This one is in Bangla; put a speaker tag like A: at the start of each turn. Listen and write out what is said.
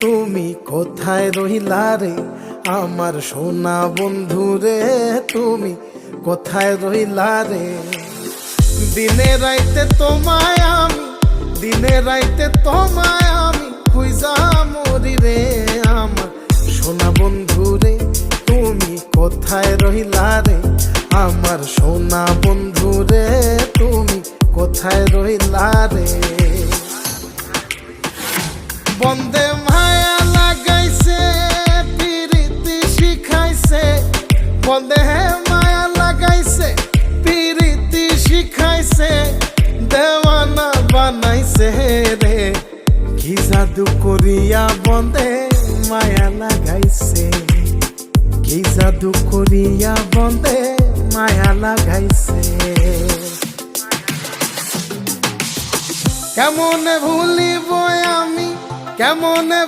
A: তুমি কোথায় রহিলা রে আমার সোনা বন্ধু রে, তুমি কোথায় রহিলা রে? দিনে রাইতে তোমায় আমি, দিনে রাইতে তোমায় আমি খুঁজা মরি রে আমার সোনা বন্ধু রে, তুমি কোথায় রহিলা রে আমার সোনা বন্ধু রে, তুমি কোথায় রহিলা রে? বন্দে মায়া লাগাইছে পিরিতি শিখাইছে, বন্দে মায়া লাগাইছে পিরিতি শিখাইছে, দেওয়ানা বানাইছে রে। কি জাদু করিয়া বন্দে মায়া লাগাইছে, কি জাদু করিয়া বন্দে মায়া লাগাইছে। কেমনে ভুলিব আমি, কেমনে